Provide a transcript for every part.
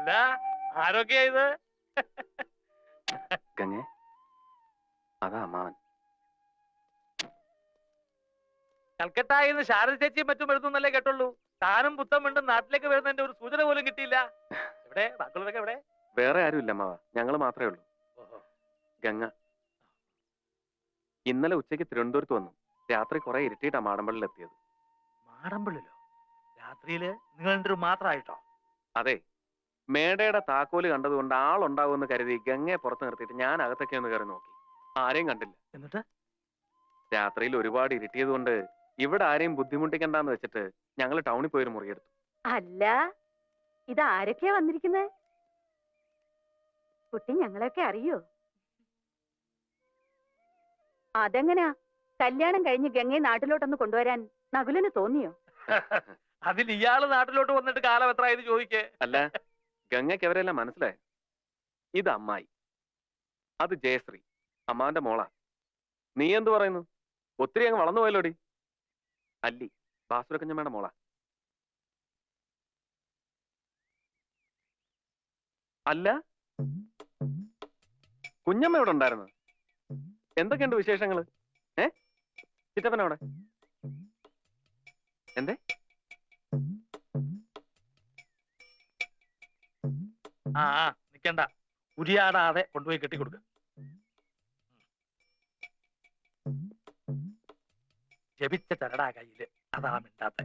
അല്ല, ആരൊക്കെയാ ഇത്? ഗംഗേ, അതാ അമ്മാവൻ. കൽക്കട്ടായിന്ന് ശാരദ ചേച്ചിയും മറ്റും എഴുതുന്നല്ലേ കേട്ടുള്ളൂ. താനും പുത്തം വീണ്ടും നാട്ടിലേക്ക് വരുന്നതിന്റെ ഒരു സൂചന പോലും കിട്ടിയില്ല. എവിടെ ബാക്കിയുള്ളവരൊക്കെ എവിടെ? വേറെ ആരുമില്ല അമ്മാവ, ഞങ്ങള് മാത്രമേ ഉള്ളൂ. ഗംഗ ഇന്നലെ ഉച്ചയ്ക്ക് തിരുവനന്തപുരത്ത് വന്നു. രാത്രി കുറെ ഇരുട്ടിയിട്ടാ മാടമ്പള്ളിൽ എത്തിയത്. മാടമ്പള്ളിലോ? രാത്രിയില് നിങ്ങൾ മാത്രമായിട്ടോ? അതെ, മേടയുടെ താക്കോല് കണ്ടതുകൊണ്ട് ആളുണ്ടാവുമെന്ന് കരുതി ഗംഗയെ പുറത്ത് നിർത്തിയിട്ട് ഞാൻ അകത്തൊക്കെ ഒന്ന് കയറി നോക്കി. ആരെയും കണ്ടില്ല. എന്നിട്ട് രാത്രിയിൽ ഒരുപാട് ഇരുട്ടിയത് കൊണ്ട് ഇവിടെ ആരെയും ബുദ്ധിമുട്ടിക്കണ്ടെന്ന് വെച്ചിട്ട് ഞങ്ങൾ ടൗണിൽ പോയൊരു മുറിയെടുത്തു. അല്ല, ഇത് ആരൊക്കെയാ വന്നിരിക്കുന്നത്? കുട്ടി ഞങ്ങളെയൊക്കെ അറിയോ? അതെങ്ങനാ കല്യാണം കഴിഞ്ഞ് ഗംഗയെ നാട്ടിലോട്ടൊന്ന് കൊണ്ടുവരാൻ നകുലന് തോന്നിയോ? അതിൽ ഇയാള് നാട്ടിലോട്ട് വന്നിട്ട് കാലം എത്രയായത് ചോദിക്കേ? അല്ല, ഗംഗയ്ക്ക് അവരെല്ലാം മനസ്സിലായി. ഇത് അമ്മായി, അത് ജയശ്രീ, അമ്മാവന്റെ മോളാ. നീ എന്ത് പറയുന്നു? ഒത്തിരി അങ്ങ് വളർന്നു പോയല്ലോടി. അല്ലി, ബാസുരക്കുഞ്ഞമ്മയുടെ മോളാ. അല്ല, കുഞ്ഞമ്മ ഇവിടെ ഉണ്ടായിരുന്നു. എന്തൊക്കെയുണ്ട് വിശേഷങ്ങള്? ചിറ്റപ്പനവിടെ എന്തേ? ആ നിക്കണ്ട, ഉരിയാടാതെ കൊണ്ടുപോയി കെട്ടിക്കൊടുക്ക. ജപിച്ച ചരടാ കയ്യില്, അതാ മിണ്ടാത്ത.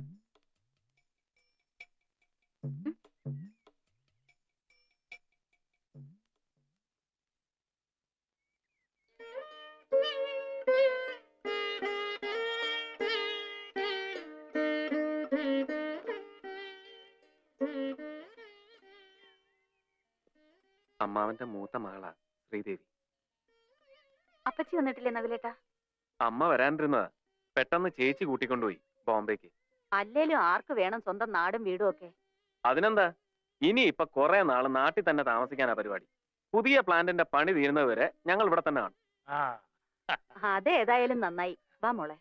അമ്മാവന്റെ മൂത്ത മകളാ ശ്രീദേവി. അപ്പച്ചി വന്നിട്ടില്ലേ നകുലേട്ടാ? അമ്മ വരാനിരുന്നതാ, പെട്ടെന്ന് ചേച്ചി കൂട്ടിക്കൊണ്ടുപോയി ബോംബേക്ക്. അല്ലേലും ആർക്ക് വേണം സ്വന്തം നാടും വീടും ഒക്കെ? അതിനെന്താ, ഇനി ഇപ്പൊ കുറെ നാള് നാട്ടിൽ തന്നെ താമസിക്കാനാ പരിപാടി. പുതിയ പ്ലാന്റിന്റെ പണി തീരുന്നത് വരെ ഞങ്ങൾ ഇവിടെ തന്നെ കാണും. അതേതായാലും നന്നായി. വാ മോളെ.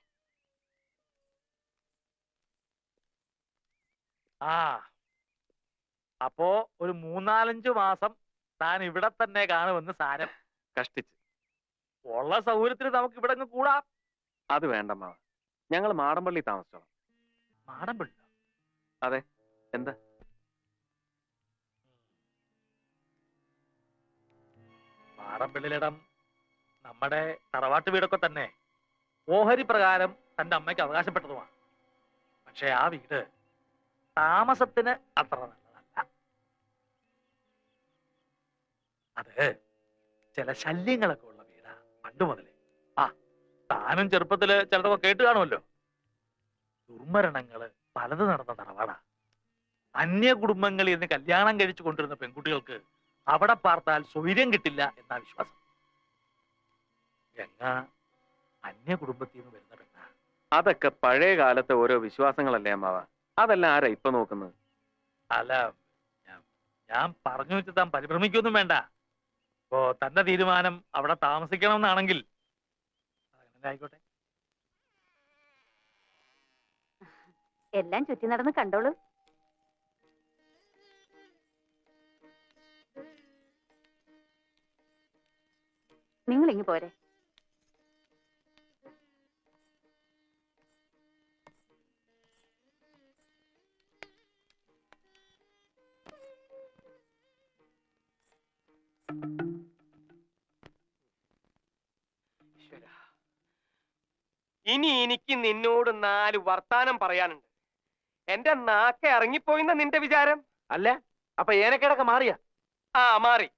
അപ്പോ ഒരു 3-4 മാസം താൻ ഇവിടെ തന്നെ കാണുമെന്ന് സാരം. കഷ്ടിച്ച് ഉള്ള സൗകര്യത്തിന് നമുക്ക് ഇവിടെ കൂടാം. അത് വേണ്ടമ്മാവ, ഞങ്ങൾ മാടമ്പള്ളി താമസിച്ചോളാം. മാടമ്പള്ളി? അതെ. എന്താ? മാടമ്പള്ളിലിടം നമ്മുടെ തറവാട്ട് വീടൊക്കെ തന്നെ ഓഹരി പ്രകാരം തന്റെ അമ്മയ്ക്ക് അവകാശപ്പെട്ടതുമാണ്. പക്ഷെ ആ വീട് താമസത്തിന് അത്ര നല്ലതല്ല. അത് ചില ശല്യങ്ങളൊക്കെ ഉള്ള വീടാ പണ്ട് മുതലേ. താനും ചെറുപ്പത്തില് ചിലതൊക്കെ കേട്ട് കാണുമല്ലോ. ദുർമരണങ്ങള് പലത് നടന്ന തറവാടാ. അന്യ കുടുംബങ്ങളിൽ നിന്ന് കല്യാണം കഴിച്ചു കൊണ്ടിരുന്ന പെൺകുട്ടികൾക്ക് അവിടെ പാർത്താൽ സ്വൈര്യം കിട്ടില്ല എന്നാ വിശ്വാസം. ഗംഗ അന്യ കുടുംബത്തിൽ നിന്ന് വരുന്ന പെണ്ണ. അതൊക്കെ പഴയ കാലത്തെ ഓരോ വിശ്വാസങ്ങളല്ലേ അമ്മാവ, അതെല്ലാം ആരാ ഇപ്പൊ നോക്കുന്നത്? അല്ല, ഞാൻ പറഞ്ഞു വെച്ച് താൻ പരിഭ്രമിക്കൊന്നും വേണ്ട. ഇപ്പോ തന്റെ തീരുമാനം അവിടെ താമസിക്കണം എന്നാണെങ്കിൽ അങ്ങനെ ആയിക്കോട്ടെ. എല്ലാം ചുറ്റി നടന്ന് കണ്ടോളൂ. നിങ്ങൾ ഇങ്ങ് പോരെ. ഇനി എനിക്ക് നിന്നോട് 4 വർത്താനം പറയാനുണ്ട്. എന്റെ നാക്ക ഇറങ്ങിപ്പോയിന്ന നിന്റെ വിചാരം? അല്ല, അപ്പൊ ഏനക്കേടൊക്കെ മാറിയ? മാറി.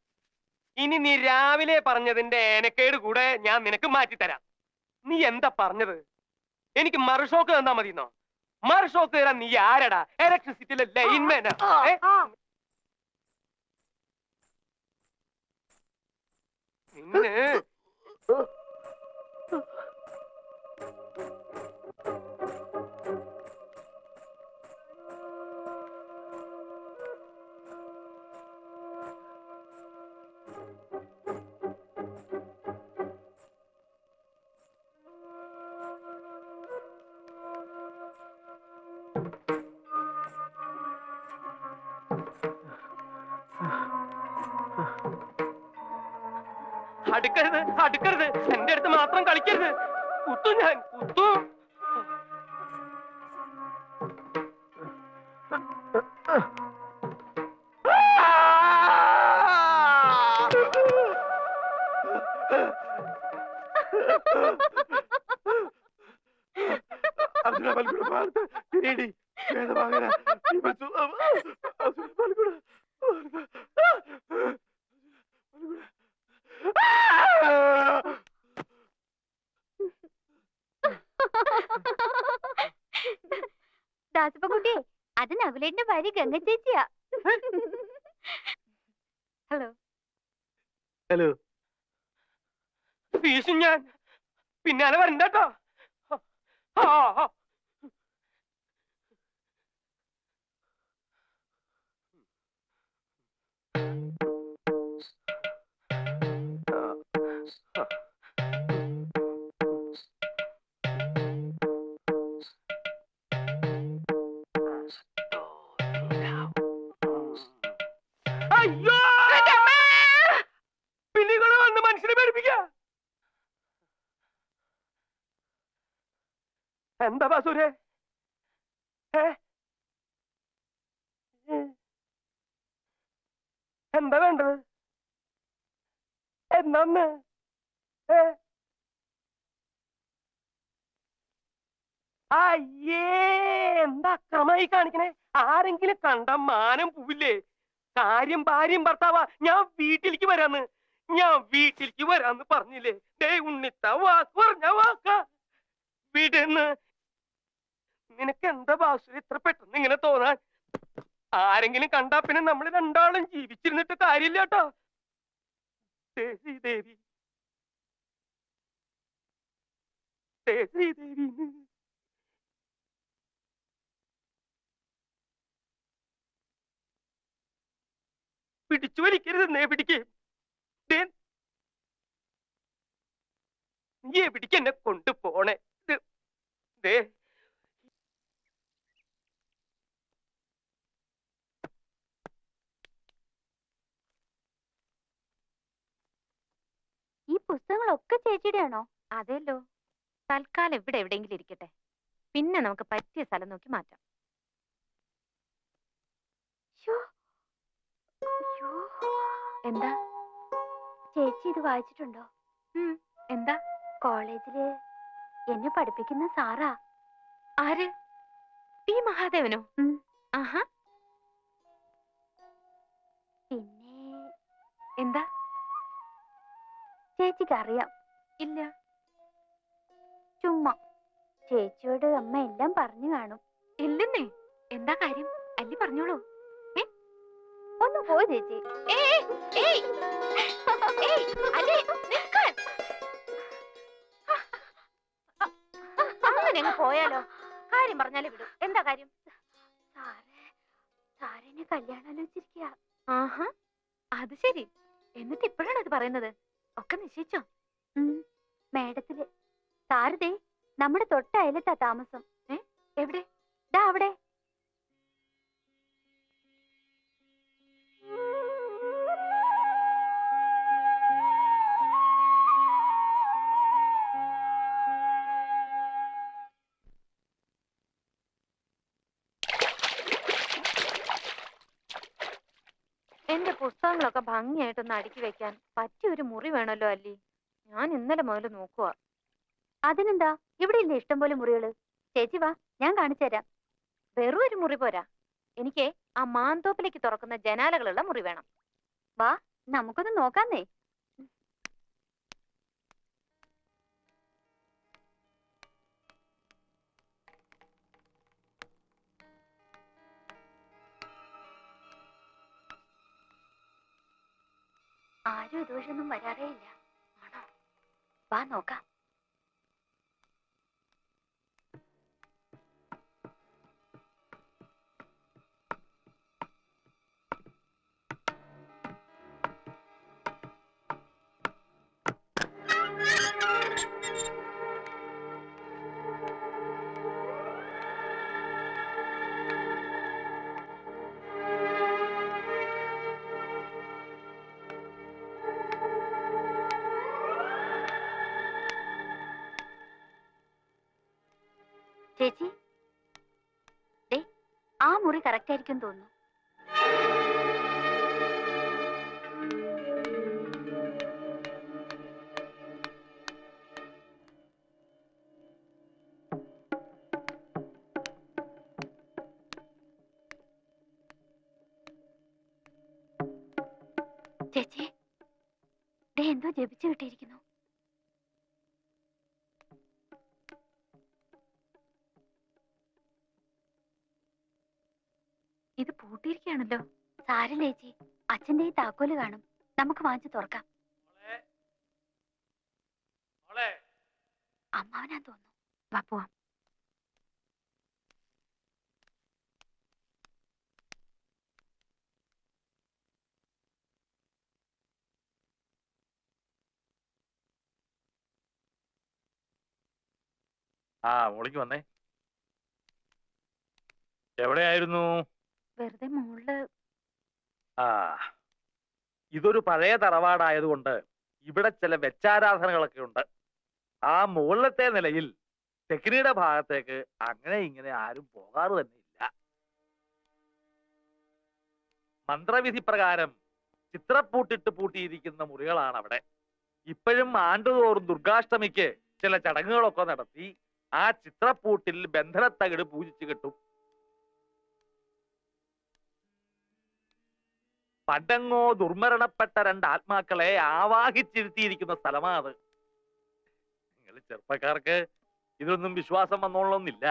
ഇനി നീ രാവിലെ പറഞ്ഞതിന്റെ ഏനക്കേട് കൂടെ ഞാൻ നിനക്ക് മാറ്റിത്തരാം. നീ എന്താ പറഞ്ഞത്? എനിക്ക് മറുഷോക്ക് തന്നാ മതിന്നോ? മറുഷോക്ക് തരാൻ നീ ആരടാ? ഇലക്ട്രിസിറ്റിയിലെ ലൈൻമാനാ? നിന്നെ അടുക്കരുത് അടുക്കരുത്, എന്റെ അടുത്ത് മാത്രം കളിക്കരുത്. കുത്തു ഞാൻ കുത്തു. ദാസപ്പൻകുട്ടി, അത് നകുലേന്റെ ഭാര്യ ഗംഗ ചേച്ചിയാ. ഹലോ. ഹലോ. വീശും ഞാൻ, പിന്നാലെ വരണ്ട കേട്ടോ. അയ്യോ, പിന്നെ കൂടെ വന്ന് മനുഷ്യനെ പേടിപ്പിക്ക. എന്താ ബാസൂരെ? എന്താ വേണ്ടത്? എന്താന്ന്? അയ്യേ, എന്താ അക്രമായി കാണിക്കണേ? ആരെങ്കിലും കണ്ട മാനം പോവില്ലേ? കാര്യം ഭാര്യയും ഭർത്താവാ. ഞാൻ വീട്ടിലേക്ക് വരാന്ന്, ഞാൻ വീട്ടിലേക്ക് വരാന്ന് പറഞ്ഞില്ലേ? ദേ ഉണ്ണിത്ത വാക്ക് പറഞ്ഞ വാക്ക. വീടെന്ന് നിനക്ക് എന്താ ബാസു ഇത്ര പെട്ടെന്ന് ഇങ്ങനെ തോന്നാൻ? ആരെങ്കിലും കണ്ടാ പിന്നെ നമ്മൾ രണ്ടാളും ജീവിച്ചിരുന്നിട്ട് കാര്യമില്ല കേട്ടോ. ശ്രീദേവി ശ്രീദേവി പിടിച്ചു വലിക്കരുതെന്നേ. പിടിക്കേ, നീ എവിടേക്ക് എന്നെ കൊണ്ടുപോണേ? ദേ ഈ പുസ്തകങ്ങളൊക്കെ ചേച്ചിയുടെ ആണോ? അതെല്ലോ. തൽക്കാലം ഇവിടെ എവിടെയെങ്കിലും ഇരിക്കട്ടെ, പിന്നെ നമുക്ക് പറ്റിയ സ്ഥലം നോക്കി മാറ്റാം. എന്താ ചേച്ചി ഇത് വായിച്ചിട്ടുണ്ടോ? എന്താ? കോളേജില് എന്നെ പഠിപ്പിക്കുന്ന സാറാ. ആര്? പി മഹാദേവനോ? ആഹാ. പിന്നെ എന്താ? ചേച്ചിക്ക് അറിയാം? ഇല്ല. ചുമ്മാ. ചേച്ചിയോട് അമ്മ എല്ലാം പറഞ്ഞു കാണും. ഇല്ലെന്നേ. എന്താ കാര്യം? അല്ലി പറഞ്ഞോളൂ. ഒന്ന് പോ ചേച്ചി. അങ്ങനെ അങ്ങ് പോയാലോ? കാര്യം പറഞ്ഞാലേ വിടൂ. എന്താ കാര്യം? സാറിനെ കല്യാണം ആലോചിച്ചിരിക്കുക. ആഹാ, അത് ശരി. എന്നിട്ട് ഇപ്പോഴാണ് ഇത് പറയുന്നത്? ഒക്കെ നിശ്ചയിച്ചോ? മേഡത്തില്. സാരതേ നമ്മുടെ തൊട്ട അയലത്താ താമസം. എവിടെ? ദാ അവിടെ. എന്റെ പുസ്തകങ്ങളൊക്കെ ഭംഗിയായിട്ടൊന്ന് അടുക്കി വെക്കാൻ പറ്റിയ ഒരു മുറി വേണമല്ലോ അല്ലി. ഞാൻ ഇന്നലെ മുതൽ നോക്കുക. അതിനെന്താ, ഇവിടെ ഇല്ലേ ഇഷ്ടം പോലെ മുറികള്. ചേച്ചി വാ, ഞാൻ കാണിച്ചു തരാം. വെറും ഒരു മുറി പോരാ, എനിക്ക് ആ മാന്തോപ്പിലേക്ക് തുറക്കുന്ന ജനാലകളുള്ള മുറി വേണം. വാ, നമുക്കൊന്ന് നോക്കാന്നേ. ആരും ഇതുവഴിയൊന്നും വരാറേ ഇല്ല. ആണോ? വാ നോക്കാം. മുറി കറക്റ്റ് ആയിരിക്കും തോന്നുന്നു. ചേച്ചി, ദേ എന്തോ ജപിച്ചു കിട്ടിയിരിക്കുന്നു. ഇത് പൂട്ടിയിരിക്കുകയാണല്ലോ. സാരില്ല ചേച്ചി, അച്ഛന്റെ ഈ താക്കോല് കാണും, നമുക്ക് വാങ്ങിച്ചു തുറക്കാം. അമ്മാവനാ തോന്നുന്നു. വാ പോവാം. ആ മോളിക്ക് വന്നേ. എവിടെയായിരുന്നു? വെറുതെ മോള്. ആ, ഇതൊരു പഴയ തറവാടായതുകൊണ്ട് ഇവിടെ ചില വെച്ചാരാധനകളൊക്കെ ഉണ്ട്. ആ മുകളിലത്തെ നിലയിൽ തെക്കിനിയുടെ ഭാഗത്തേക്ക് അങ്ങനെ ഇങ്ങനെ ആരും പോകാറ് തന്നെ ഇല്ല. മന്ത്രവിധി പ്രകാരം ചിത്രപ്പൂട്ടിട്ട് പൂട്ടിയിരിക്കുന്ന മുറികളാണ് അവിടെ. ഇപ്പോഴും ആണ്ടുതോറും ദുർഗാഷ്ടമിക്ക് ചില ചടങ്ങുകളൊക്കെ നടത്തി ആ ചിത്രപ്പൂട്ടിൽ ബന്ധനത്തകിട് പൂജിച്ചു കിട്ടും. പണ്ടങ്ങോ ദുർമരണപ്പെട്ട 2 ആത്മാക്കളെ ആവാഹിച്ചിരുത്തിയിരിക്കുന്ന സ്ഥലമാണ് അത്. നിങ്ങൾ ചെറുപ്പക്കാർക്ക് ഇതൊന്നും വിശ്വാസം വന്നോളന്നില്ല.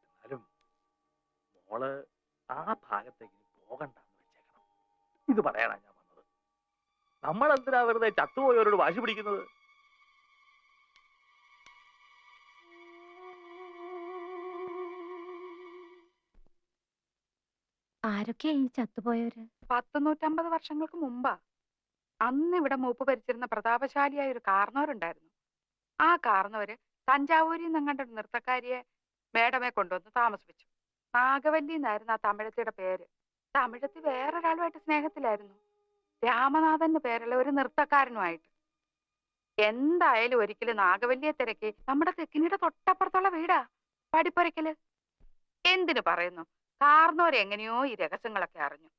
എന്നാലും മോള് ആ ഭാഗത്തേക്ക് പോകണ്ടെന്ന് വെച്ചേക്കണം. ഇത് പറയാനാ ഞാൻ വന്നത്. നമ്മൾ എന്തിനാ വെറുതെ ചത്തുപോയവരോട് വാശി പിടിക്കുന്നത്? ആരൊക്കെയാ ഈ ചത്തുപോയവര്? 150 വർഷങ്ങൾക്ക് മുമ്പാ. അന്ന് ഇവിടെ മൂപ്പ് ഭരിച്ചിരുന്ന പ്രതാപശാലിയായ ഒരു കാർന്നവരുണ്ടായിരുന്നു. ആ കാർന്നവര് തഞ്ചാവൂരിൽ നിന്നങ്ങണ്ട ഒരു നൃത്തക്കാരിയെ മേഡമെ കൊണ്ടുവന്ന് താമസിപ്പിച്ചു. നാഗവല്ലി എന്നായിരുന്നു ആ തമിഴത്തിയുടെ പേര്. തമിഴത്തി വേറൊരാളുമായിട്ട് സ്നേഹത്തിലായിരുന്നു. രാമനാഥന്റെ പേരുള്ള ഒരു നൃത്തക്കാരനുമായിട്ട്. എന്തായാലും ഒരിക്കലും നാഗവല്ലിയെ തിരക്കി നമ്മുടെ തെക്കിനിയുടെ തൊട്ടപ്പുറത്തുള്ള വീടാ പടിപ്പുരയ്ക്കല്. എന്തിനു പറയുന്നു, കാർന്നോരെങ്ങനെയോ ഈ രഹസ്യങ്ങളൊക്കെ അറിഞ്ഞു.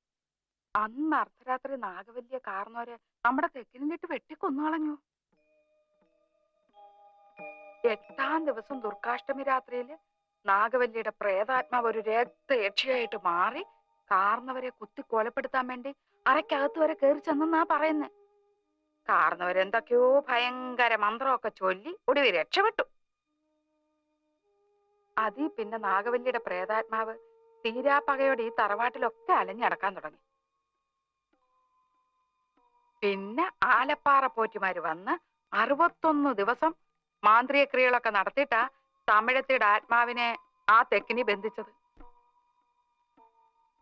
അന്ന് അർദ്ധരാത്രി നാഗവല്ലിയെ കാർന്നോരെ നമ്മുടെ തെക്കിനിലിട്ട് വെട്ടിക്കൊന്നു കളഞ്ഞു. 8ാം ദിവസം ദുർഗാഷ്ടമി രാത്രിയില് നാഗവല്ലിയുടെ പ്രേതാത്മാവ് ഒരു രക്തയക്ഷിയായിട്ട് മാറി കാർന്നവരെ കുത്തി കൊലപ്പെടുത്താൻ വേണ്ടി അറയ്ക്കകത്ത് വരെ കയറി ചെന്നാ പറയുന്നത്. കാർന്നവരെന്തൊക്കെയോ ഭയങ്കര മന്ത്രമൊക്കെ ചൊല്ലി ഒടുവിൽ രക്ഷപ്പെട്ടു. അതീ പിന്നെ നാഗവല്ലിയുടെ പ്രേതാത്മാവ് തീരാപ്പകയോടെ ഈ തറവാട്ടിലൊക്കെ അലഞ്ഞടക്കാൻ തുടങ്ങി. പിന്നെ ആലപ്പാറ പോറ്റിമാര് വന്ന് 61 ദിവസം മാന്ത്രിക ക്രിയകളൊക്കെ നടത്തിയിട്ടാ തമിഴത്തിയുടെ ആത്മാവിനെ ആ തെക്കിനി ബന്ധിച്ചത്.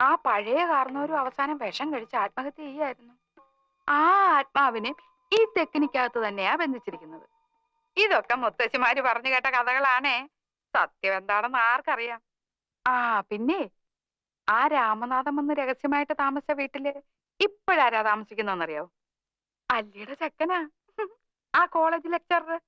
ആ പഴയ കാർന്നവരും അവസാനം വിഷം കഴിച്ച് ആത്മഹത്യ ചെയ്യായിരുന്നു. ആ ആത്മാവിനെ ഈ തെക്കിനിക്കകത്ത് തന്നെയാ ബന്ധിച്ചിരിക്കുന്നത്. ഇതൊക്കെ മുത്തശ്ശിമാര് പറഞ്ഞു കേട്ട കഥകളാണേ. സത്യം എന്താണെന്ന് ആർക്കറിയാം. ആ പിന്നെ ആ രാമനാഥൻ വന്ന് രഹസ്യമായിട്ട് താമസിച്ച വീട്ടില് ഇപ്പോഴാരാ താമസിക്കുന്നറിയാവോ? അല്ലിയുടെ ചെക്കനാ, ആ കോളേജ് ലെക്ചറർ.